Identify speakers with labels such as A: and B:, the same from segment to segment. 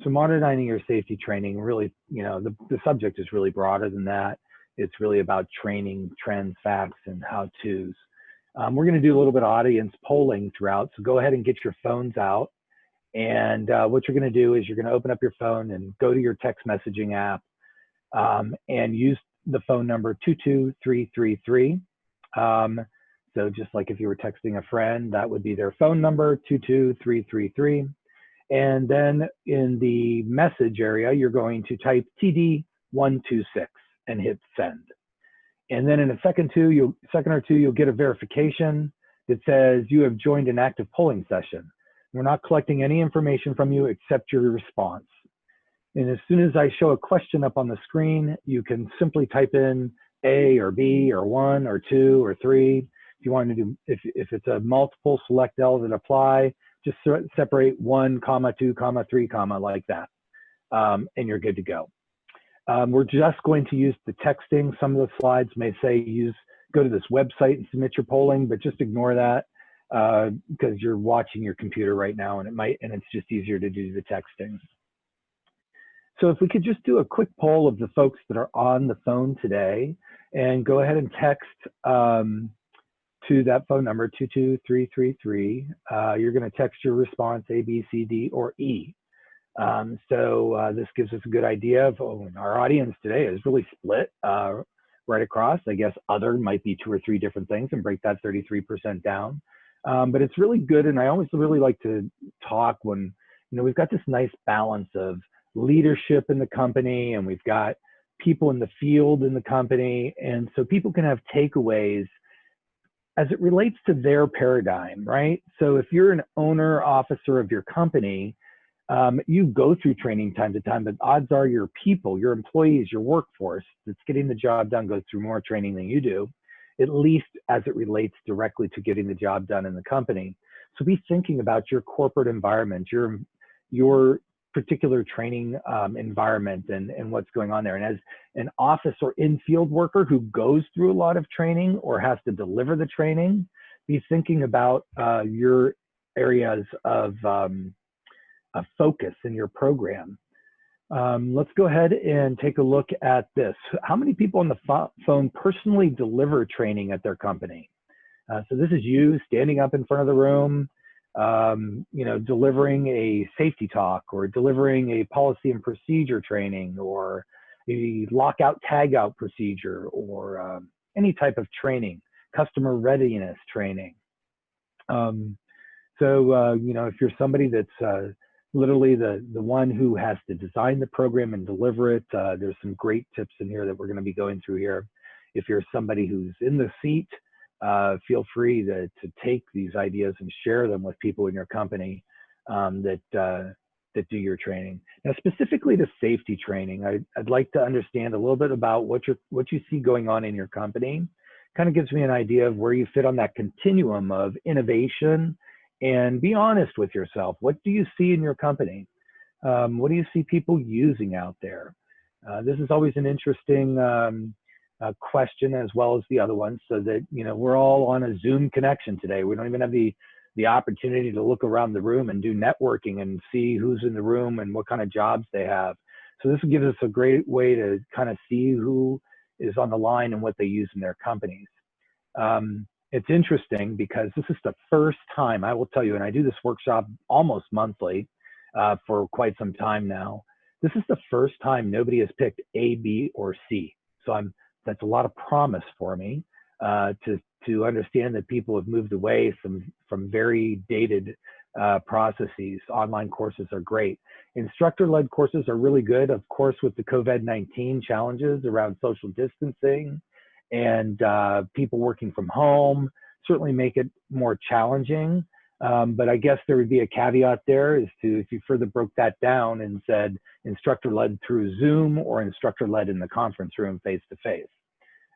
A: So modernizing your safety training, really, the subject is really broader than that. It's really about training, trends, facts, and how-tos. We're going to do a little bit of audience polling throughout, so go ahead and get your phones out. And what you're going to do is you're going to open up your phone and go to your text messaging app and use the phone number 22333. So just like if you were texting a friend, that would be their phone number, 22333. And then in the message area, you're going to type TD126 and hit send. And then in a second or two, you'll get a verification that says you have joined an active polling session. We're not collecting any information from you except your response. And as soon as I show a question up on the screen, you can simply type in A or B or 1 or 2 or 3. If you want to do, if it's a multiple, select L that apply, just separate 1, 2, 3, like that, and you're good to go. We're just going to use the texting. Some of the slides may say go to this website and submit your polling, but just ignore that because you're watching your computer right now, and it's just easier to do the texting. So if we could just do a quick poll of the folks that are on the phone today, and go ahead and text to that phone number 22333. You're going to text your response A, B, C, D, or E. So this gives us a good idea of our audience today is really split right across. I guess other might be 2 or 3 different things and break that 33% down. But it's really good, and I always really like to talk when we've got this nice balance of leadership in the company, and we've got people in the field in the company, and so people can have takeaways as it relates to their paradigm, right? So if you're an owner officer of your company, you go through training time to time, but odds are your people, your employees, your workforce that's getting the job done goes through more training than you do, at least as it relates directly to getting the job done in the company. So be thinking about your corporate environment, your particular training environment and what's going on there. And as an office or in-field worker who goes through a lot of training or has to deliver the training, be thinking about your areas of focus in your program. Let's go ahead and take a look at this. How many people on the phone personally deliver training at their company? So this is you standing up in front of the room, delivering a safety talk or delivering a policy and procedure training or a lockout tagout procedure or any type of training, customer readiness training. If you're somebody that's literally the one who has to design the program and deliver it, there's some great tips in here that we're going to be going through here. If you're somebody who's in the seat, feel free to take these ideas and share them with people in your company that do your training. Now, specifically to safety training, I'd like to understand a little bit about what you see going on in your company. Kind of gives me an idea of where you fit on that continuum of innovation. And be honest with yourself. What do you see in your company? What do you see people using out there? This is always an interesting question, as well as the other ones, so that we're all on a Zoom connection today. We don't even have the opportunity to look around the room and do networking and see who's in the room and what kind of jobs they have. So this gives us a great way to kind of see who is on the line and what they use in their companies. It's interesting because this is the first time, I will tell you, and I do this workshop almost monthly for quite some time now. This is the first time nobody has picked A, B, or C. So that's a lot of promise for me to understand that people have moved away from very dated processes. Online courses are great. Instructor-led courses are really good, of course, with the COVID-19 challenges around social distancing and people working from home certainly make it more challenging. But I guess there would be a caveat there as to if you further broke that down and said instructor-led through Zoom or instructor-led in the conference room face-to-face.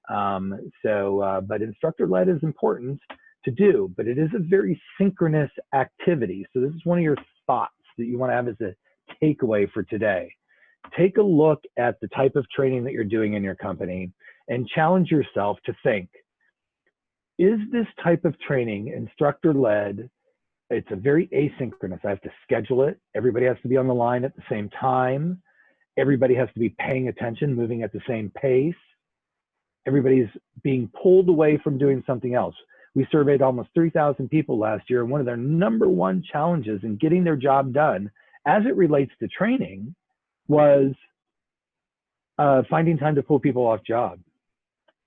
A: But instructor-led is important to do, but it is a very synchronous activity. So this is one of your thoughts that you want to have as a takeaway for today. Take a look at the type of training that you're doing in your company and challenge yourself to think, is this type of training instructor-led it's a very asynchronous. I have to schedule it. Everybody has to be on the line at the same time. Everybody has to be paying attention, moving at the same pace. Everybody's being pulled away from doing something else. We surveyed almost 3,000 people last year, and one of their #1 challenges in getting their job done as it relates to training was finding time to pull people off job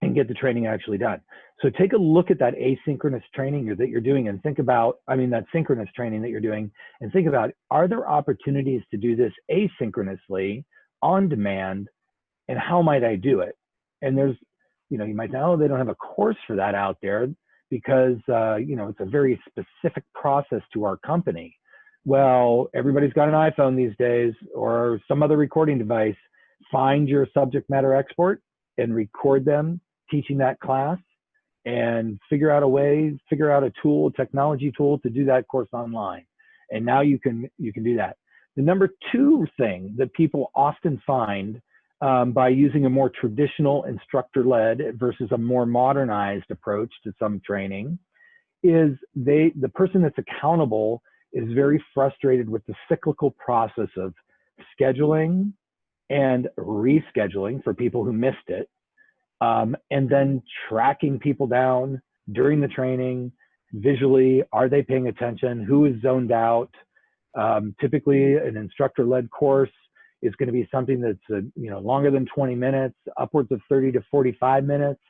A: and get the training actually done. So take a look at that asynchronous training that you're doing and think about, that synchronous training that you're doing, and think about, are there opportunities to do this asynchronously on demand, and how might I do it? And there's, you might say, oh, they don't have a course for that out there because, it's a very specific process to our company. Well, everybody's got an iPhone these days or some other recording device. Find your subject matter expert and record them teaching that class, and figure out a tool, technology tool to do that course online. And now you can do that. The #2 thing that people often find by using a more traditional instructor-led versus a more modernized approach to some training is the person that's accountable is very frustrated with the cyclical process of scheduling and rescheduling for people who missed it, and then tracking people down during the training visually. Are they paying attention? Who is zoned out? Typically, an instructor-led course is going to be something that's longer than 20 minutes, upwards of 30 to 45 minutes.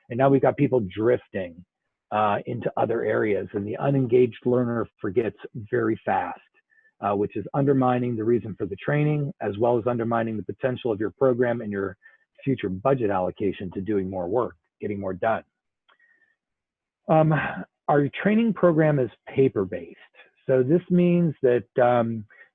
A: And now we've got people drifting into other areas, and the unengaged learner forgets very fast, which is undermining the reason for the training, as well as undermining the potential of your program and your future budget allocation to doing more work, getting more done. Our training program is paper-based. So this means that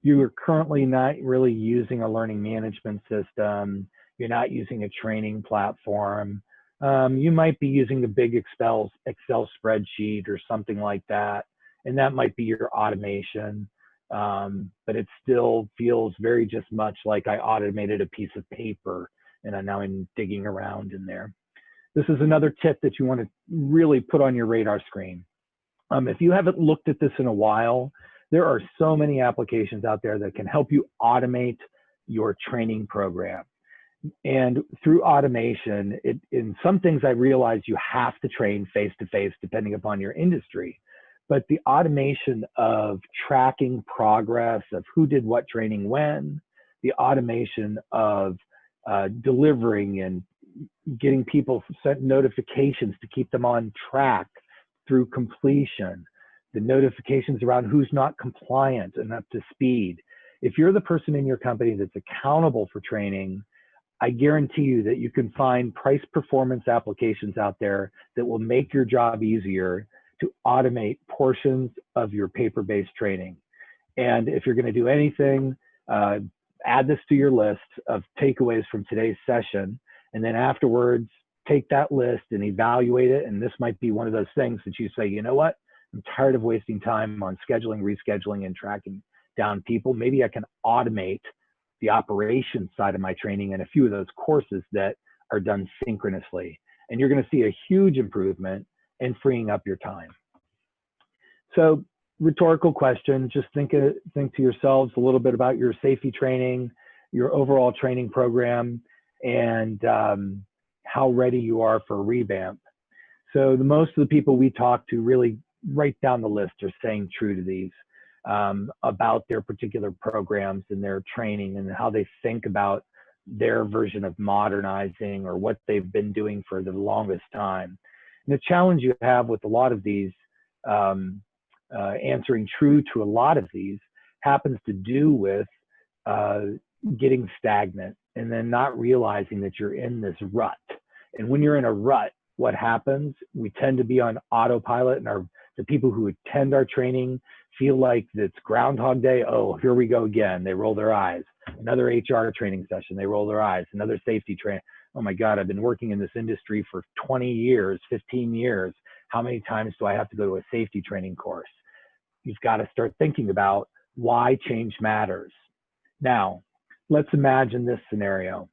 A: you are currently not really using a learning management system. You're not using a training platform. You might be using a big Excel spreadsheet or something like that, and that might be your automation. But it still feels very just much like I automated a piece of paper, and now I'm digging around in there. This is another tip that you want to really put on your radar screen. If you haven't looked at this in a while, there are so many applications out there that can help you automate your training program. And through automation, in some things I realize you have to train face-to-face depending upon your industry. But the automation of tracking progress of who did what training when, the automation of delivering and getting people sent notifications to keep them on track through completion, the notifications around who's not compliant and up to speed. If you're the person in your company that's accountable for training, I guarantee you that you can find price performance applications out there that will make your job easier to automate portions of your paper-based training. And if you're going to do anything, add this to your list of takeaways from today's session. And then afterwards, take that list and evaluate it. And this might be one of those things that you say, you know what? I'm tired of wasting time on scheduling, rescheduling, and tracking down people. Maybe I can automate the operations side of my training and a few of those courses that are done synchronously. And you're going to see a huge improvement in freeing up your time. So, rhetorical question, just think to yourselves a little bit about your safety training, your overall training program, and how ready you are for a revamp. So most of the people we talk to really right down the list are staying true to these about their particular programs and their training and how they think about their version of modernizing or what they've been doing for the longest time. And the challenge you have with a lot of these, answering true to a lot of these, happens to do with getting stagnant and then not realizing that you're in this rut. And when you're in a rut, what happens? We tend to be on autopilot, and the people who attend our training feel like it's Groundhog Day. Oh, here we go again. They roll their eyes. Another HR training session. They roll their eyes. Another safety training. Oh my God, I've been working in this industry for 20 years, 15 years. How many times do I have to go to a safety training course? You've got to start thinking about why change matters. Now, let's imagine this scenario.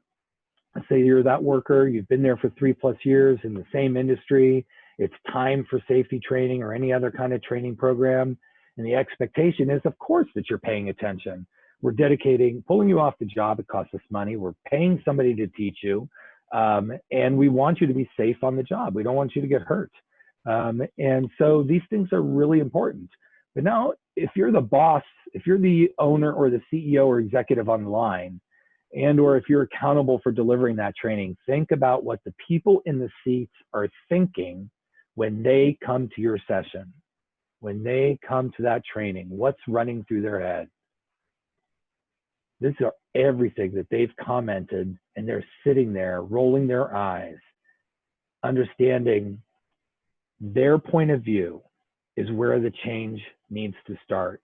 A: Let's say you're that worker, you've been there for 3+ years in the same industry. It's time for safety training or any other kind of training program. And the expectation is, of course, that you're paying attention. We're pulling you off the job. It costs us money. We're paying somebody to teach you. And we want you to be safe on the job. We don't want you to get hurt. And so these things are really important. But now, if you're the boss, if you're the owner or the CEO or executive on the line, and or if you're accountable for delivering that training, think about what the people in the seats are thinking when they come to your session, when they come to that training. What's running through their head? These are everything that they've commented, and they're sitting there rolling their eyes, understanding their point of view is where the change needs to start.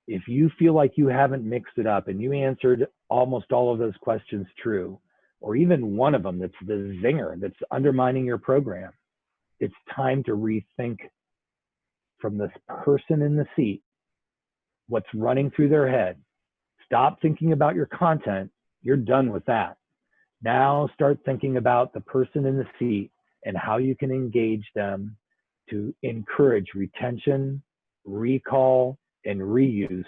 A: If you feel like you haven't mixed it up and you answered almost all of those questions true, or even one of them that's the zinger that's undermining your program, it's time to rethink from this person in the seat what's running through their head. Stop thinking about your content. You're done with that. Now start thinking about the person in the seat and how you can engage them to encourage retention, recall, and reuse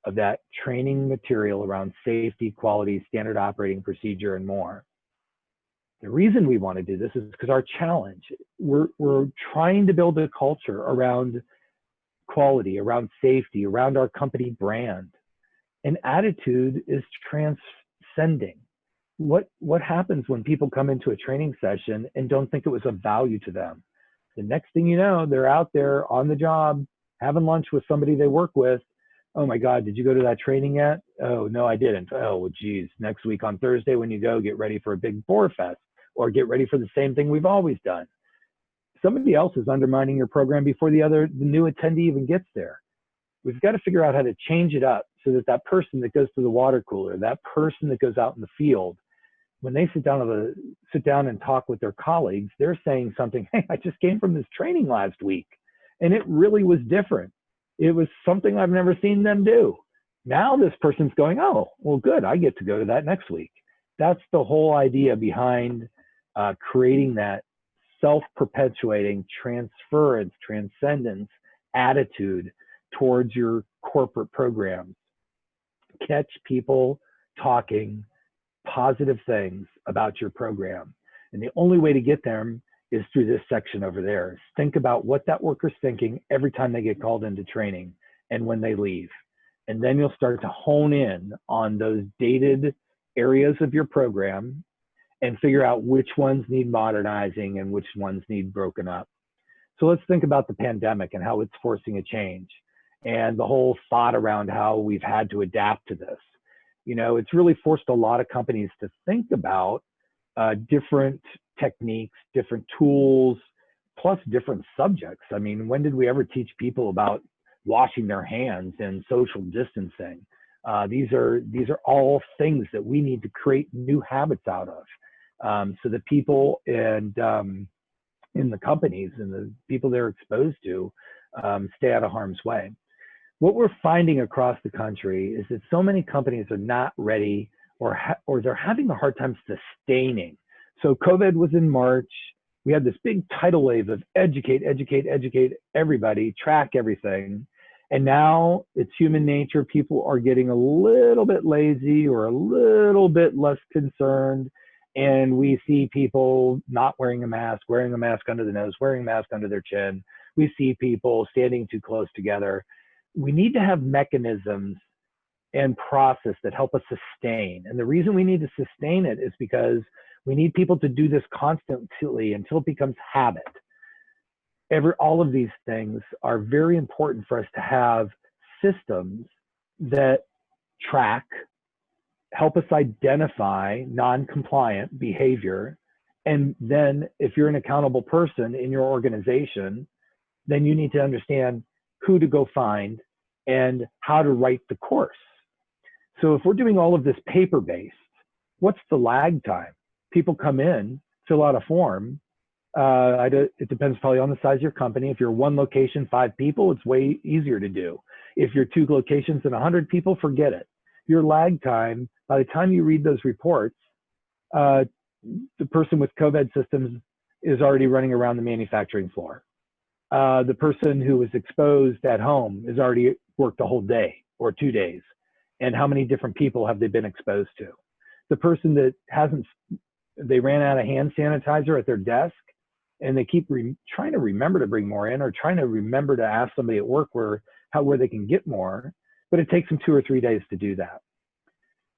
A: of that training material around safety, quality, standard operating procedure, and more. The reason we want to do this is because our challenge, we're trying to build a culture around quality, around safety, around our company brand. And attitude is transcending. What happens when people come into a training session and don't think it was of value to them? The next thing you know, they're out there on the job, having lunch with somebody they work with. Oh my God, did you go to that training yet? Oh, no, I didn't. Oh, well, geez, next week on Thursday when you go, get ready for a big boar fest or get ready for the same thing we've always done. Somebody else is undermining your program before the new attendee even gets there. We've got to figure out how to change it up so that that person that goes to the water cooler, that person that goes out in the field, when they sit down and talk with their colleagues, they're saying something, hey, I just came from this training last week, and it really was different. It was something I've never seen them do. Now this person's going, oh, well, good, I get to go to that next week. That's the whole idea behind creating that self-perpetuating transference, transcendence attitude towards your corporate programs. Catch people talking positive things about your program. And the only way to get them is through this section over there. Think about what that worker's thinking every time they get called into training and when they leave. And then you'll start to hone in on those dated areas of your program and figure out which ones need modernizing and which ones need broken up. So let's think about the pandemic and how it's forcing a change and the whole thought around how we've had to adapt to this. You know, it's really forced a lot of companies to think about different techniques, different tools, plus different subjects. I mean, when did we ever teach people about washing their hands and social distancing? These are all things that we need to create new habits out of, so that people and in the companies and the people they're exposed to stay out of harm's way. What we're finding across the country is that so many companies are not ready or they're having a hard time sustaining. So COVID was in March. We had this big tidal wave of educate everybody, track everything. And now it's human nature. People are getting a little bit lazy or a little bit less concerned. And we see people not wearing a mask under the nose, wearing a mask under their chin. We see people standing too close together. We need to have mechanisms and process that help us sustain. And the reason we need to sustain it is because we need people to do this constantly until it becomes habit. All of these things are very important for us to have systems that track, help us identify non-compliant behavior. And then if you're an accountable person in your organization, then you need to understand who to go find and how to write the course. So if we're doing all of this paper-based, what's the lag time? People come in, fill out a form. It depends probably on the size of your company. If you're one location, 5 people, it's way easier to do. If you're 2 locations and 100 people, forget it. Your lag time, by the time you read those reports, the person with COVID systems is already running around the manufacturing floor. The person who was exposed at home has already worked a whole day or 2 days. And how many different people have they been exposed to? The person that hasn't, they ran out of hand sanitizer at their desk and they keep trying to remember to bring more in, or trying to remember to ask somebody at work where they can get more, but it takes them 2 or 3 days to do that.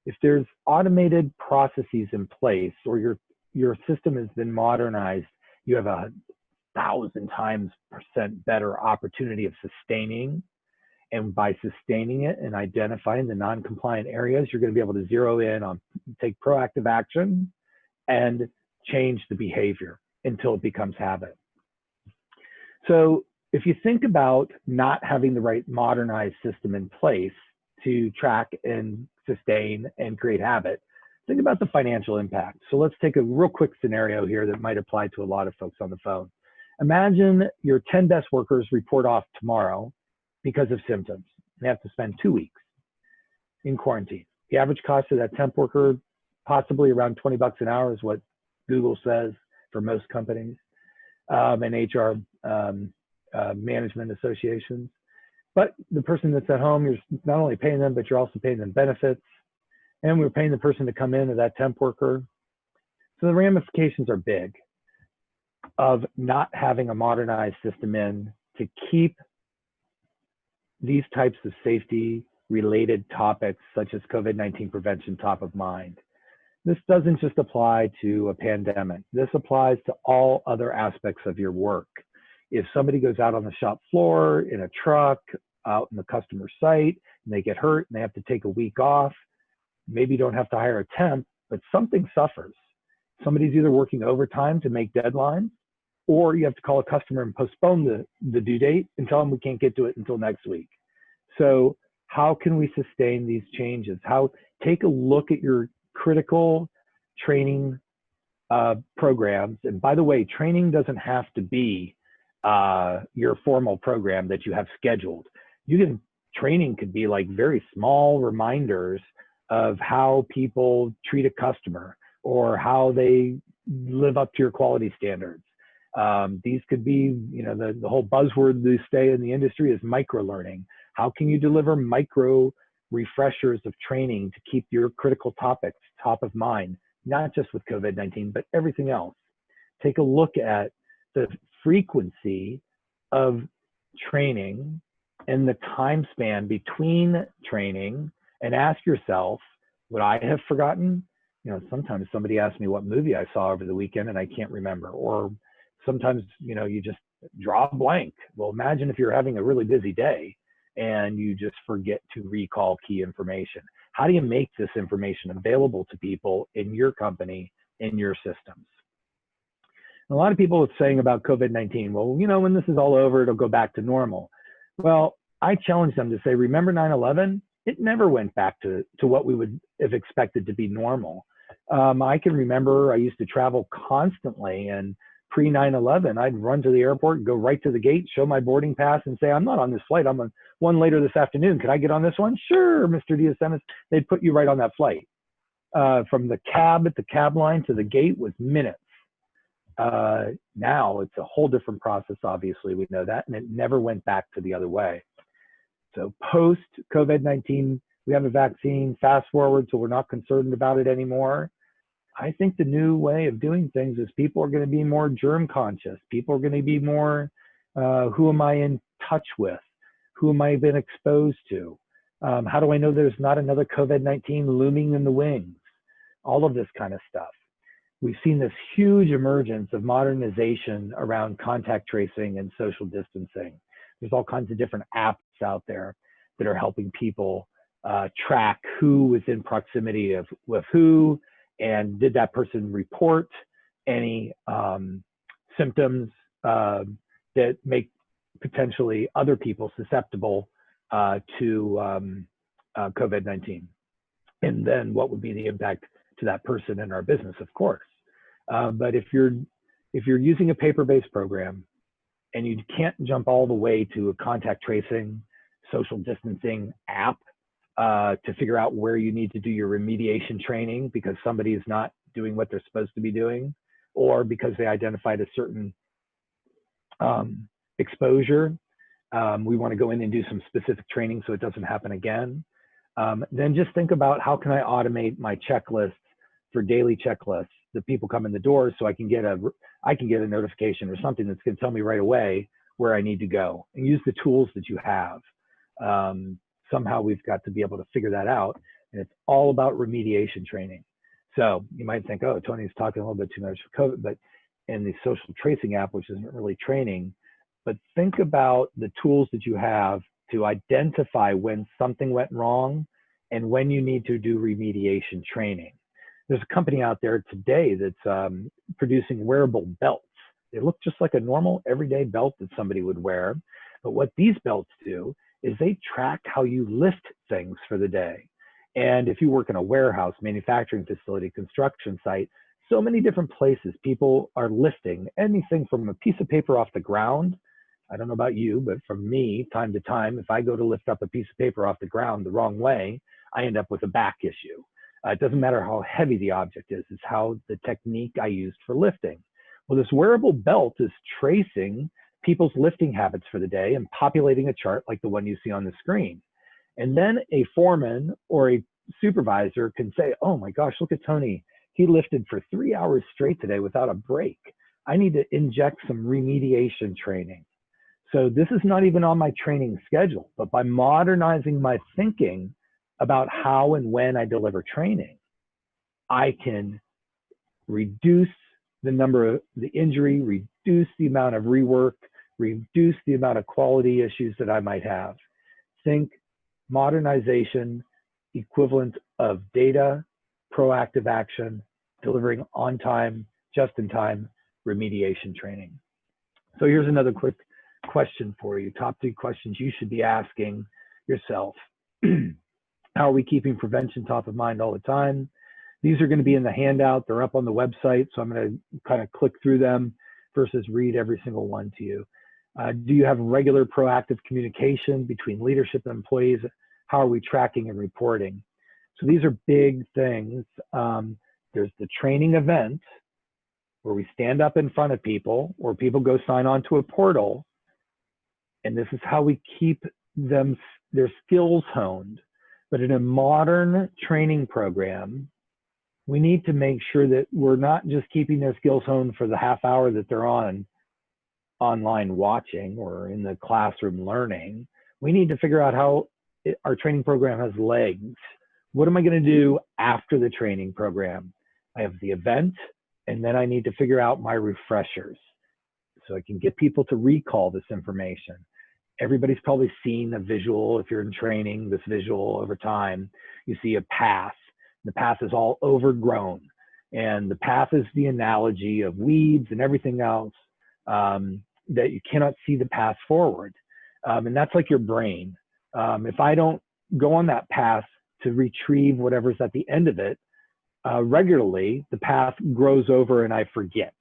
A: If there's automated processes in place, or your system has been modernized, you have 1,000% better opportunity of sustaining. And by sustaining it and identifying the non-compliant areas, you're going to be able to zero in on, take proactive action and change the behavior until it becomes habit. So if you think about not having the right modernized system in place to track and sustain and create habit, think about the financial impact. So let's take a real quick scenario here that might apply to a lot of folks on the phone. Imagine your 10 best workers report off tomorrow because of symptoms. They have to spend 2 weeks in quarantine. The average cost of that temp worker, possibly around $20 an hour, is what Google says for most companies and HR management associations. But the person that's at home, you're not only paying them, but you're also paying them benefits. And we're paying the person to come in as that temp worker. So the ramifications are big of not having a modernized system in to keep these types of safety related topics such as COVID-19 prevention top of mind. This doesn't just apply to a pandemic. This applies to all other aspects of your work. If somebody goes out on the shop floor, in a truck, out in the customer site, and they get hurt and they have to take a week off, maybe you don't have to hire a temp, but something suffers. Somebody's either working overtime to make deadlines, or you have to call a customer and postpone the due date and tell them we can't get to it until next week. So how can we sustain these changes? Take a look at your critical training programs. And by the way, training doesn't have to be your formal program that you have scheduled. Training could be like very small reminders of how people treat a customer or how they live up to your quality standards. These could be, the whole buzzword they say in the industry is micro-learning. How can you deliver micro refreshers of training to keep your critical topics top of mind, not just with COVID-19, but everything else? Take a look at the frequency of training and the time span between training, and ask yourself, would I have forgotten? Sometimes somebody asks me what movie I saw over the weekend and I can't remember, or sometimes, you just draw a blank. Well, imagine if you're having a really busy day and you just forget to recall key information. How do you make this information available to people in your company, in your systems? A lot of people are saying about COVID-19, well, when this is all over, it'll go back to normal. Well, I challenge them to say, remember 9/11? It never went back to what we would have expected to be normal. I can remember I used to travel constantly, and pre 9/11, I'd run to the airport, go right to the gate, show my boarding pass and say, I'm not on this flight. I'm on one later this afternoon. Can I get on this one? Sure, Mr. DeAscentis. They'd put you right on that flight. From the cab at the cab line to the gate was minutes. Now it's a whole different process. Obviously, we know that, and it never went back to the other way. So post COVID-19, we have a vaccine. Fast forward, so we're not concerned about it anymore. I think the new way of doing things is people are going to be more germ conscious. People are going to be more, who am I in touch with? Who am I been exposed to? How do I know there's not another COVID-19 looming in the wings? All of this kind of stuff. We've seen this huge emergence of modernization around contact tracing and social distancing. There's all kinds of different apps out there that are helping people track who was in proximity with who, and did that person report any symptoms that make potentially other people susceptible to COVID-19. And then what would be the impact to that person and our business, of course. But if you're using a paper-based program and you can't jump all the way to a contact tracing, social distancing app to figure out where you need to do your remediation training because somebody is not doing what they're supposed to be doing, or because they identified a certain exposure. We want to go in and do some specific training so it doesn't happen again. Then just think about, how can I automate my checklists for daily checklists that people come in the door, so I can get a notification or something that's going to tell me right away where I need to go, and use the tools that you have. Somehow we've got to be able to figure that out, and it's all about remediation training. So you might think, oh, Tony's talking a little bit too much for COVID, but in the social tracing app, which isn't really training, but think about the tools that you have to identify when something went wrong and when you need to do remediation training. There's a company out there today that's producing wearable belts. They look just like a normal everyday belt that somebody would wear. But what these belts do is they track how you lift things for the day. And if you work in a warehouse, manufacturing facility, construction site, so many different places people are lifting anything from a piece of paper off the ground. I don't know about you, but for me, time to time, if I go to lift up a piece of paper off the ground the wrong way, I end up with a back issue. It doesn't matter how heavy the object is, it's how the technique I used for lifting. Well, this wearable belt is tracing people's lifting habits for the day and populating a chart like the one you see on the screen. And then a foreman or a supervisor can say, oh my gosh, look at Tony. He lifted for 3 hours straight today without a break. I need to inject some remediation training. So this is not even on my training schedule, but by modernizing my thinking about how and when I deliver training, I can reduce the number of the injury, reduce the amount of rework, reduce the amount of quality issues that I might have. Think modernization, equivalent of data, proactive action, delivering on time, just in time, remediation training. So here's another quick question for you. Top 3 questions you should be asking yourself. How are we keeping prevention top of mind all the time? These are going to be in the handout. They're up on the website, so I'm going to kind of click through them versus read every single one to you. Do you have regular proactive communication between leadership and employees? How are we tracking and reporting? So these are big things. There's the training event where we stand up in front of people, or people go sign on to a portal, and this is how we keep their skills honed. But in a modern training program, we need to make sure that we're not just keeping their skills honed for the half hour that they're online watching or in the classroom learning. We need to figure out how our training program has legs. What am I going to do after the training program? I have the event, and then I need to figure out my refreshers so I can get people to recall this information. Everybody's probably seen a visual, if you're in training, this visual over time. You see a path. The path is all overgrown. And the path is the analogy of weeds and everything else, that you cannot see the path forward. And that's like your brain. If I don't go on that path to retrieve whatever's at the end of it regularly, the path grows over and I forget.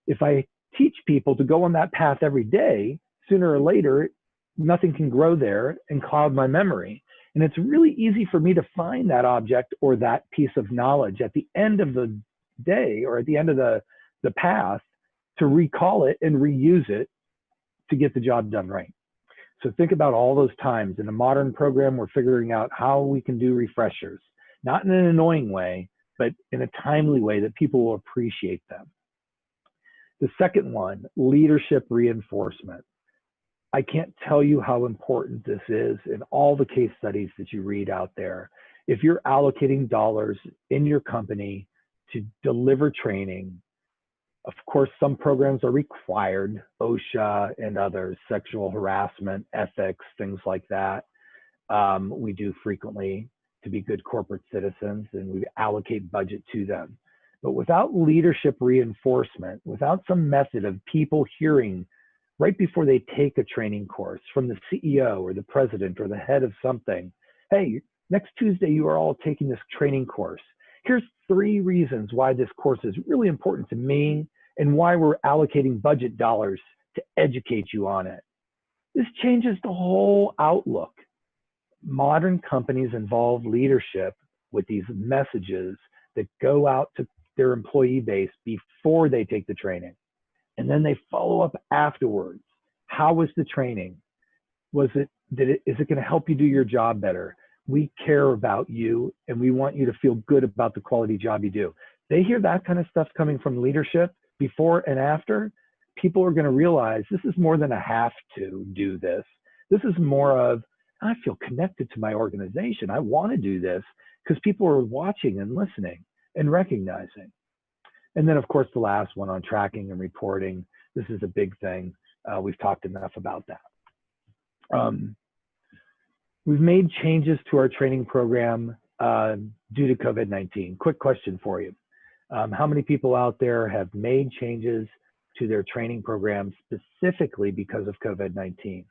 A: If I teach people to go on that path every day, sooner or later, nothing can grow there and cloud my memory. And it's really easy for me to find that object or that piece of knowledge at the end of the day or at the end of the path to recall it and reuse it to get the job done right. So think about all those times. In a modern program, we're figuring out how we can do refreshers, not in an annoying way, but in a timely way that people will appreciate them. The second one, leadership reinforcement. I can't tell you how important this is in all the case studies that you read out there. If you're allocating dollars in your company to deliver training, of course, some programs are required, OSHA and others, sexual harassment, ethics, things like that. We do frequently to be good corporate citizens, and we allocate budget to them. But without leadership reinforcement, without some method of people hearing right before they take a training course from the CEO or the president or the head of something, hey, next Tuesday you are all taking this training course. Here's 3 reasons why this course is really important to me and why we're allocating budget dollars to educate you on it. This changes the whole outlook. Modern companies involve leadership with these messages that go out to their employee base before they take the training. And then they follow up afterwards. How was the training? Is it going to help you do your job better? We care about you and we want you to feel good about the quality job you do. They hear that kind of stuff coming from leadership before and after. People are going to realize this is more than a have to do this. This is more of, I feel connected to my organization. I want to do this because people are watching and listening and recognizing. And then, of course, the last one on tracking and reporting. This is a big thing. We've talked enough about that. We've made changes to our training program due to COVID-19. Quick question for you. How many people out there have made changes to their training program specifically because of COVID-19?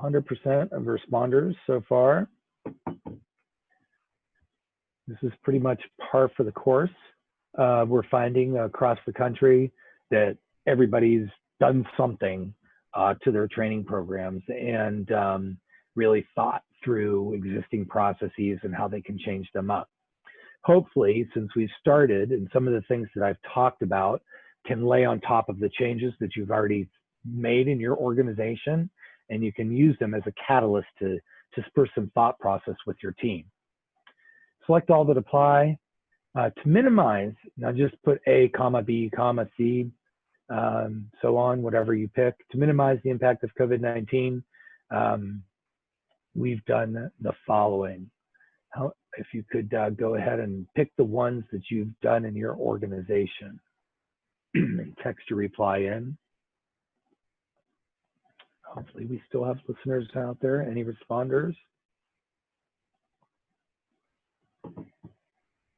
A: 100% of responders so far. This is pretty much par for the course. We're finding across the country that everybody's done something to their training programs and really thought through existing processes and how they can change them up. Hopefully, since we've started and some of the things that I've talked about can lay on top of the changes that you've already made in your organization, and you can use them as a catalyst to spur some thought process with your team. Select all that apply. To minimize, now just put A, comma, B, comma, C, so on, whatever you pick. To minimize the impact of COVID-19, we've done the following. If you could go ahead and pick the ones that you've done in your organization and text your reply in. Hopefully we still have listeners out there. Any responders?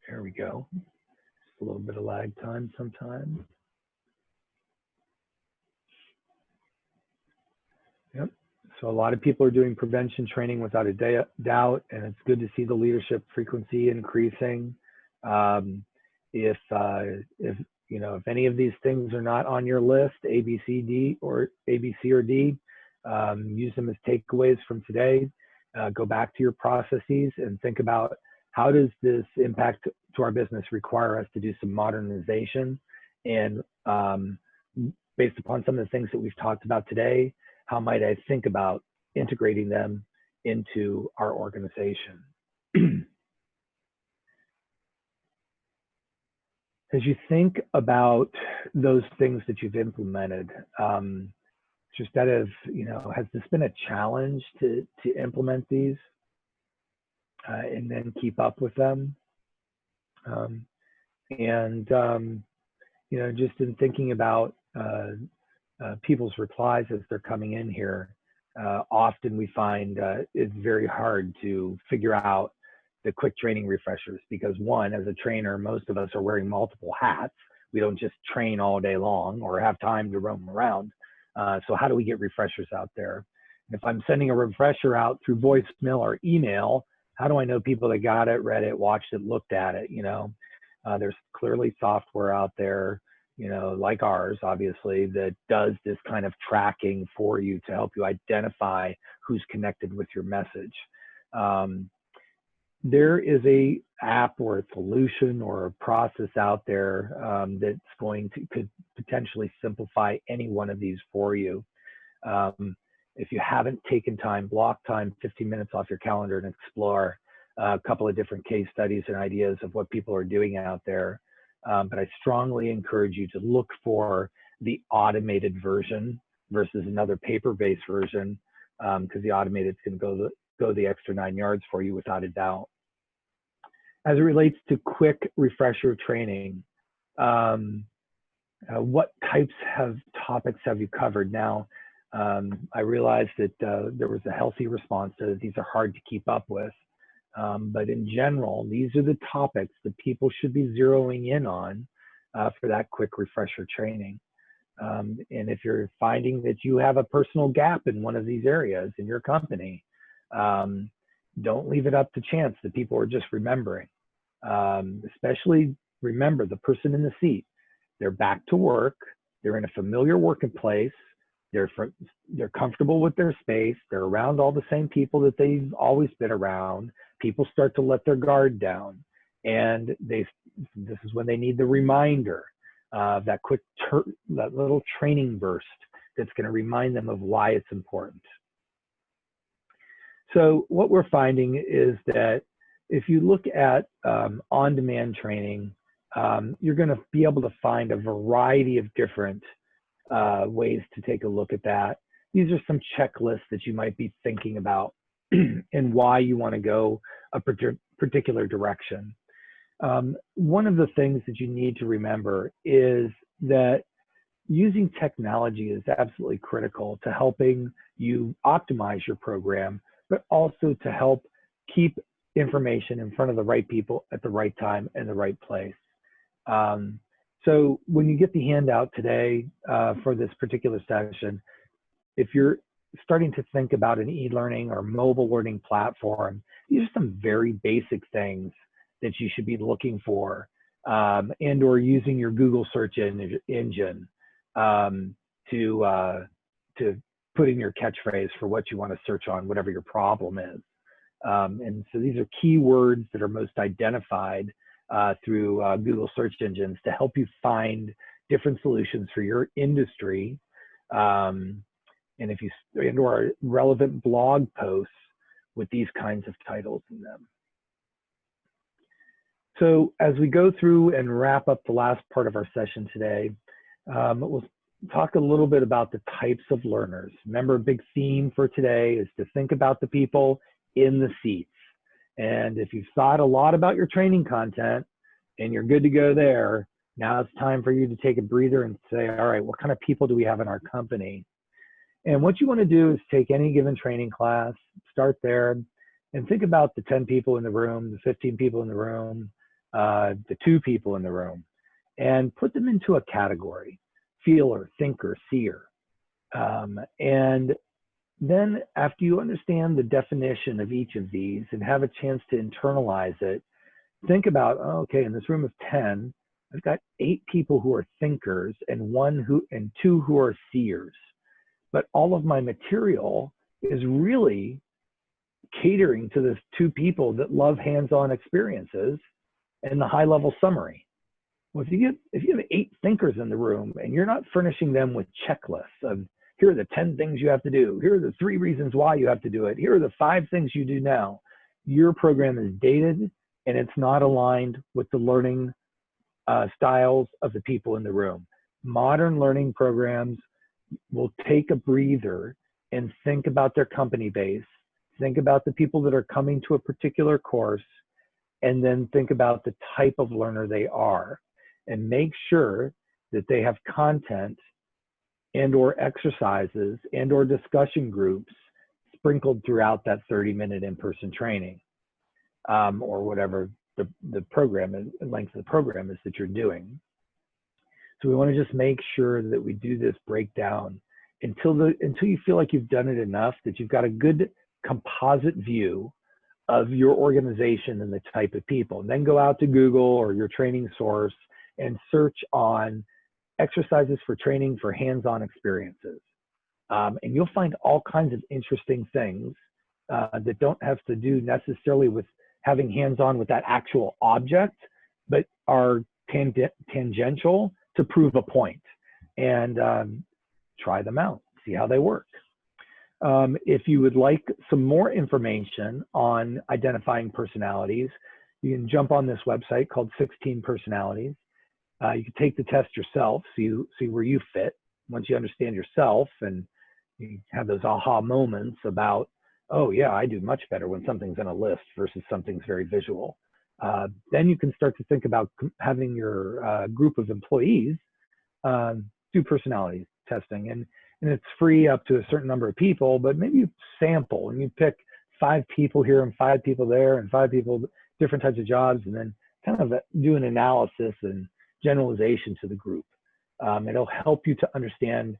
A: There we go. Just a little bit of lag time sometimes. Yep. So a lot of people are doing prevention training without a doubt, and it's good to see the leadership frequency increasing. If any of these things are not on your list, A, B, C, D, or A, B, C, or D, use them as takeaways from today. Go back to your processes and think about how does this impact to our business require us to do some modernization, and based upon some of the things that we've talked about today, how might I think about integrating them into our organization? As you think about those things that you've implemented, just that has this been a challenge to implement these and then keep up with them? Just in thinking about people's replies as they're coming in here, often we find it's very hard to figure out the quick training refreshers because, one, as a trainer, most of us are wearing multiple hats. We don't just train all day long or have time to roam around. So how do we get refreshers out there? If I'm sending a refresher out through voicemail or email, how do I know people that got it, read it, watched it, looked at it? There's clearly software out there, like ours, obviously, that does this kind of tracking for you to help you identify who's connected with your message. There is a app or a solution or a process out there that's could potentially simplify any one of these for you. If you haven't taken time, block time, 15 minutes off your calendar and explore a couple of different case studies and ideas of what people are doing out there. But I strongly encourage you to look for the automated version versus another paper-based version, because the automated is going to go the extra 9 yards for you without a doubt. As it relates to quick refresher training, what types of topics have you covered? Now, I realize that there was a healthy response to these are hard to keep up with. But in general, these are the topics that people should be zeroing in on for that quick refresher training. And if you're finding that you have a personal gap in one of these areas in your company, don't leave it up to chance that people are just remembering. Especially remember the person in the seat. They're back to work. They're in a familiar working place. They're comfortable with their space. They're around all the same people that they've always been around. People start to let their guard down, and this is when they need the reminder. that that little training burst that's going to remind them of why it's important. So what we're finding is that if you look at on-demand training, you're going to be able to find a variety of different ways to take a look at that. These are some checklists that you might be thinking about and why you want to go a particular direction. One of the things that you need to remember is that using technology is absolutely critical to helping you optimize your program, but also to help keep information in front of the right people at the right time and the right place. So when you get the handout today for this particular session, if you're starting to think about an e-learning or mobile learning platform, these are some very basic things that you should be looking for, and or using your Google search engine to put in your catchphrase for what you want to search on, whatever your problem is. And so these are keywords that are most identified through Google search engines to help you find different solutions for your industry. And if you or relevant blog posts with these kinds of titles in them. So as we go through and wrap up the last part of our session today, we'll talk a little bit about the types of learners. Remember, a big theme for today is to think about the people in the seats. And if you've thought a lot about your training content and you're good to go there, now it's time for you to take a breather and say, all right, what kind of people do we have in our company? And what you want to do is take any given training class, start there, and think about the 10 people in the room, the 15 people in the room, the 2 people in the room, and put them into a category: feeler, thinker, seer. And then after you understand the definition of each of these and have a chance to internalize it, think about, oh, okay, in this room of 10, I've got 8 people who are thinkers and 2 who are seers. But all of my material is really catering to the 2 people that love hands-on experiences and the high-level summary. Well, if you have 8 thinkers in the room and you're not furnishing them with checklists of, here are the 10 things you have to do, here are the 3 reasons why you have to do it, here are the 5 things you do now, your program is dated and it's not aligned with the learning styles of the people in the room. Modern learning programs will take a breather and think about their company base, think about the people that are coming to a particular course, and then think about the type of learner they are, and make sure that they have content and or exercises and or discussion groups sprinkled throughout that 30-minute in-person training, or whatever the program is, length of the program is that you're doing. So we want to just make sure that we do this breakdown until you feel like you've done it enough that you've got a good composite view of your organization and the type of people. And then go out to Google or your training source and search on exercises for training for hands-on experiences. And you'll find all kinds of interesting things that don't have to do necessarily with having hands-on with that actual object, but are tangential to prove a point. And try them out, see how they work. If you would like some more information on identifying personalities, you can jump on this website called 16 Personalities. You can take the test yourself, see where you fit. Once you understand yourself and you have those aha moments about, oh yeah, I do much better when something's in a list versus something's very visual. Then you can start to think about having your group of employees do personality testing. And it's free up to a certain number of people, but maybe you sample and you pick 5 people here and 5 people there and 5 people, different types of jobs, and then kind of do an analysis and generalization to the group. It'll help you to understand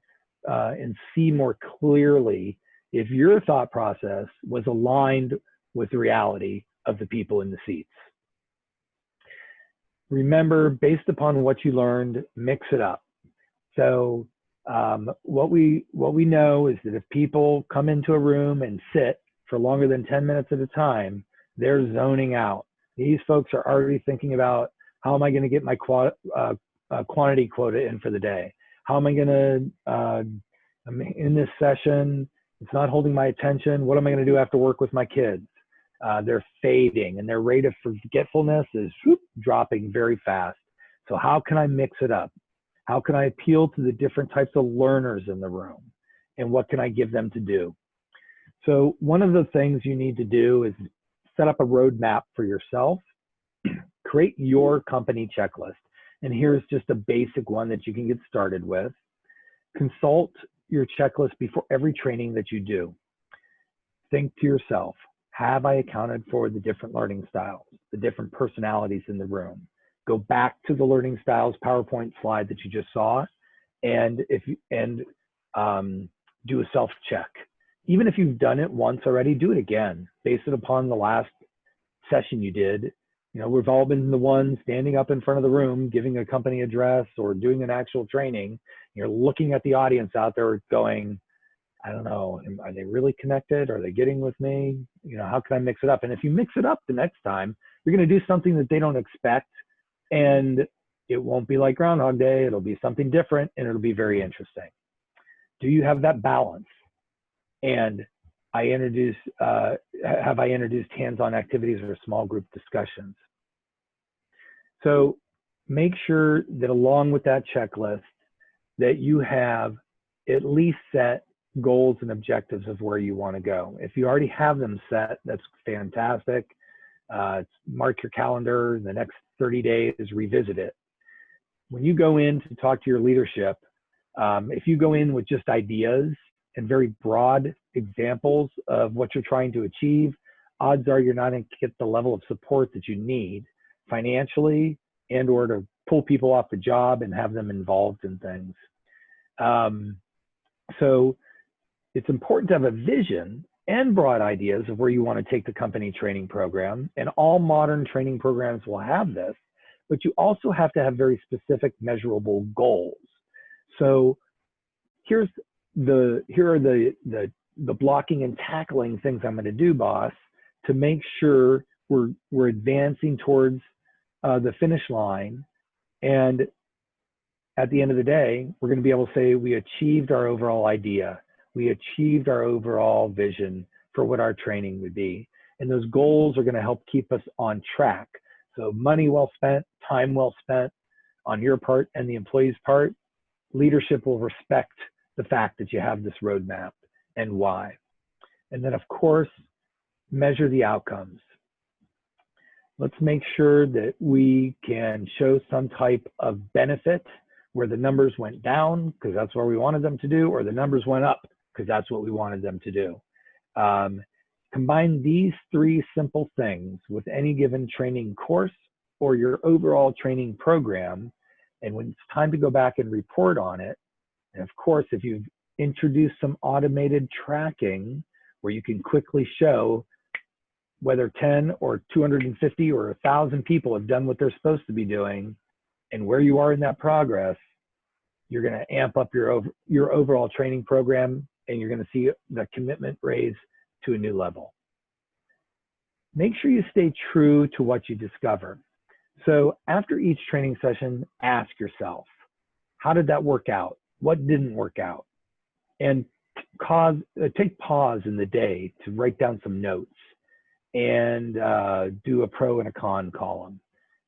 A: and see more clearly if your thought process was aligned with the reality of the people in the seats. Remember, based upon what you learned, mix it up. So what we know is that if people come into a room and sit for longer than 10 minutes at a time, they're zoning out. These folks are already thinking about, how am I going to get my quantity quota in for the day? How am I going to, I'm in this session, it's not holding my attention. What am I going to do after work with my kids? They're fading and their rate of forgetfulness is dropping very fast. So how can I mix it up? How can I appeal to the different types of learners in the room? And what can I give them to do? So one of the things you need to do is set up a roadmap for yourself, create your company checklist. And here's just a basic one that you can get started with. Consult your checklist before every training that you do. Think to yourself, have I accounted for the different learning styles, the different personalities in the room? Go back to the learning styles PowerPoint slide that you just saw, and do a self-check. Even if you've done it once already, do it again. Base it upon the last session you did. You know, we've all been the ones standing up in front of the room, giving a company address or doing an actual training. You're looking at the audience out there going, I don't know, are they really connected? Are they getting with me? You know, how can I mix it up? And if you mix it up the next time, you're going to do something that they don't expect, and it won't be like Groundhog Day. It'll be something different, and it'll be very interesting. Do you have that balance? And have I introduced hands-on activities or small group discussions? So make sure that along with that checklist that you have at least set goals and objectives of where you want to go. If you already have them set, that's fantastic. Mark your calendar in the next 30 days, revisit it. When you go in to talk to your leadership, if you go in with just ideas and very broad examples of what you're trying to achieve, odds are you're not going to get the level of support that you need financially and or to pull people off the job and have them involved in things. So it's important to have a vision and broad ideas of where you want to take the company training program, and all modern training programs will have this, but you also have to have very specific measurable goals. So here are the blocking and tackling things I'm going to do, boss, to make sure we're advancing towards the finish line. And at the end of the day, we're going to be able to say we achieved our overall idea. We achieved our overall vision for what our training would be. And those goals are going to help keep us on track. So money well spent, time well spent on your part and the employee's part. Leadership will respect the fact that you have this roadmap and why. And then, of course, measure the outcomes. Let's make sure that we can show some type of benefit where the numbers went down because that's where we wanted them to do, or the numbers went up because that's what we wanted them to do. Combine these three simple things with any given training course or your overall training program. And when it's time to go back and report on it, and of course, if you've introduced some automated tracking where you can quickly show whether 10 or 250 or 1,000 people have done what they're supposed to be doing and where you are in that progress, you're going to amp up your overall training program, and you're going to see the commitment raise to a new level. Make sure you stay true to what you discover. So after each training session, ask yourself, how did that work out? What didn't work out? And take pause in the day to write down some notes and do a pro and a con column,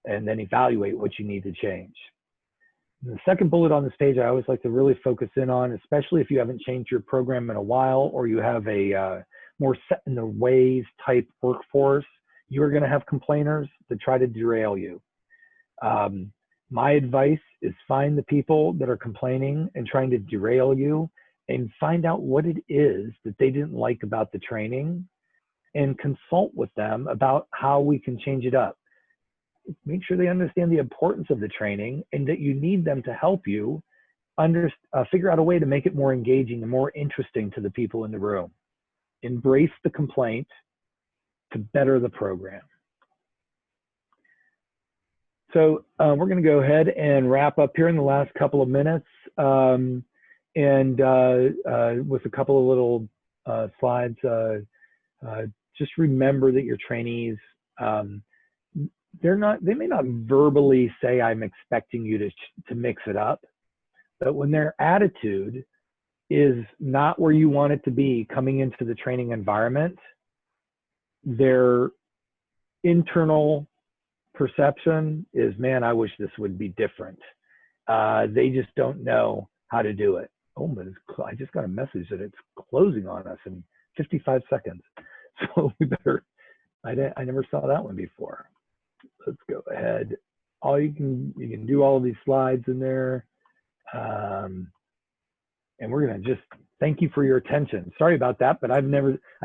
A: and then evaluate what you need to change. And the second bullet on this page, I always like to really focus in on, especially if you haven't changed your program in a while, or you have a more set in the ways type workforce, you're going to have complainers that try to derail you. My advice is find the people that are complaining and trying to derail you, and find out what it is that they didn't like about the training, and consult with them about how we can change it up. Make sure they understand the importance of the training and that you need them to help you figure out a way to make it more engaging and more interesting to the people in the room. Embrace the complaint to better the program. So we're going to go ahead and wrap up here in the last couple of minutes, and with a couple of little slides. Just remember that your trainees they may not verbally say, I'm expecting you to mix it up, but when their attitude is not where you want it to be coming into the training environment, their internal perception is, man, I wish this would be different. They just don't know how to do it. Oh, but I just got a message that it's closing on us in 55 seconds. So we better, I never saw that one before. Let's go ahead. You can do all of these slides in there. And we're gonna just thank you for your attention. Sorry about that, but I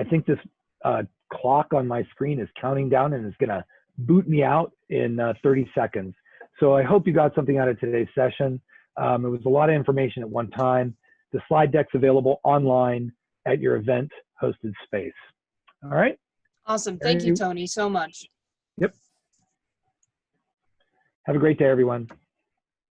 A: think this clock on my screen is counting down and it's gonna boot me out in 30 seconds. So I hope you got something out of today's session. It was a lot of information at one time. The slide deck's available online at your event hosted space. All right.
B: Awesome. Thank you, Tony, so much.
A: Yep. Have a great day, everyone.